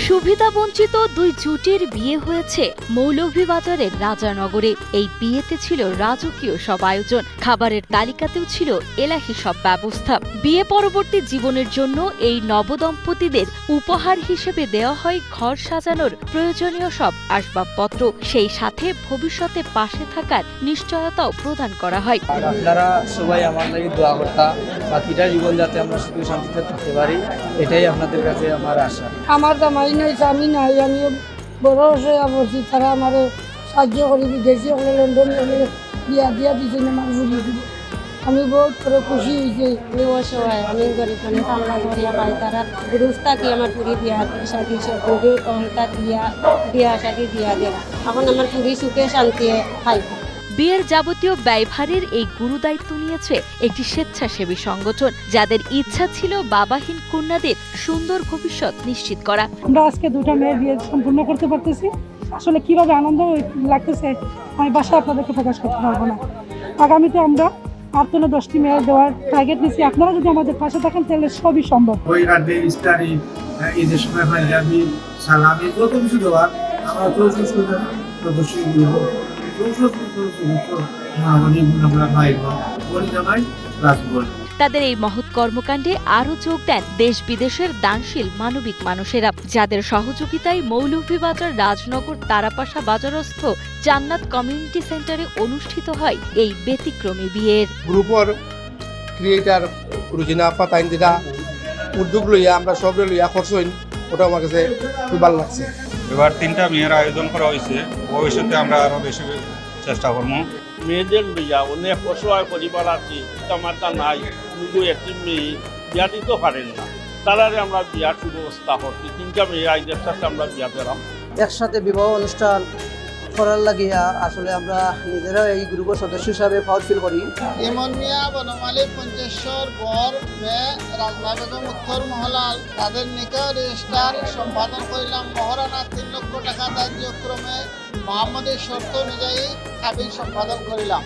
সুবিধাবঞ্চিত দুই জুটির বিয়ে হয়েছে মৌলভীবাজারের রাজানগরে। এই বিয়েতে ছিল রাজকীয় সব আয়োজন, খাবারের তালিকাতেও ছিল এলাহি সব ব্যবস্থা। বিয়ে পরবর্তী জীবনের জন্য এই নবদম্পতিদের উপহার হিসেবে দেওয়া হয় ঘর সাজানোর প্রয়োজনীয় সব আসবাবপত্র, সেই সাথে ভবিষ্যতে পাশে থাকার নিশ্চয়তাও প্রদান করা হয়। আপনারা সবাই আমার লাগি দোয়া করতা, বাকিটা জীবন যাতে আমরা সুখে শান্তিতে থাকতে পারি, এটাই আপনাদের কাছে আমার আশা। আমার জামাই নাই, স্বামী নাই, আমি বড় হয়ে পড়ছি, তারা আমার সাহায্য করি, বিদেশি হলে লন্ডন হলে বিয়া দিয়া দিয়েছেন আমার ঘুরিয়ে দিব। আমি বহুত করে খুশি হয়েছি। আমি অসহায়, আমি গরিব মানে কামলা করিয়া পাই, তারা গুরুজ থাকি আমার পুরী বিয়া শাদি সবকে তার বিয়া শাদি দিয়া দেয়। এখন আমার পুরী সুখে শান্তি খাই। বিয়ের যাবতীয় ব্যয়ভারের এই গুরুদায়িত্ব নিয়েছে একটি স্বেচ্ছাসেবী সংগঠন, যাদের ইচ্ছা ছিল বাবাহীন কন্যাদের সুন্দর ভবিষ্যৎ নিশ্চিত করা। আমরা আজকে দুটো মেয়ের বিয়ে সম্পূর্ণ করতে পারতেছি। আসলে কিভাবে আনন্দ লাগতেছে আমি বাসায় আপনাদেরকে প্রকাশ করতে পারবো না। আগামীতে আমরা 8 থেকে 10টি মেয়ের দেওয়ার টার্গেট নিচ্ছি। আপনারা যদি আমাদের পাশে থাকেন তাহলে সবই সম্ভব। ইস্তারি ঈদের সময় পাঞ্জাবি সালামি কত কিছু দেওয়ার আমরা প্রদর্শনী দিব। তাদের এই মহৎ কর্মকাণ্ডে আরও যোগ দেন দেশ বিদেশের দানশীল মানবিক মানুষেরা, যাদের সহযোগিতায় মৌলভীবাজার রাজনগর তারাপাশা বাজারস্থ জান্নাত কমিউনিটি সেন্টারে অনুষ্ঠিত হয় এই ব্যতিক্রমী বিয়ের। গ্রুপর ক্রিয়েটার রুজিনা পাতাইন যেটা উদ্যোগ লইয়া আমরা সব লইয়া খরচ হইন, ওটা আমার কাছে খুব ভালো লাগছে। এবার 3টা মেয়ের আয়োজন করা হয়েছে, ভবিষ্যতে আমরা আরো বেশি চেষ্টা করবো। মেয়েদের লইয়া অনেক অসহায় পরিবার আছে, মাতা নাই, শুধু একটি মেয়ে বিয়া দিতে পারেন না, তারারে আমরা বিয়ার সুব্যবস্থা করছি। 3টা মেয়ে আইদের সাথে আমরা বিয়া পেলাম। একসাথে বিবাহ অনুষ্ঠান করার লাগিয়া আসলে আমরা নিজেরা এই গ্রুপের সদস্য হিসাবে প্রাউড ফিল করি। ইমন মিয়া, বনমালী, পঞ্চেশ্বর, বর, মেয়ে, রাজমা বেগম, উত্তর মহলাল, তাদের নিকা রেজিস্টার সম্পাদন করিলাম। মহারানা 3 লক্ষ টাকা ধার্যক্রমে মোহাম্মদের শর্ত অনুযায়ী কাবিল সম্পাদন করিলাম।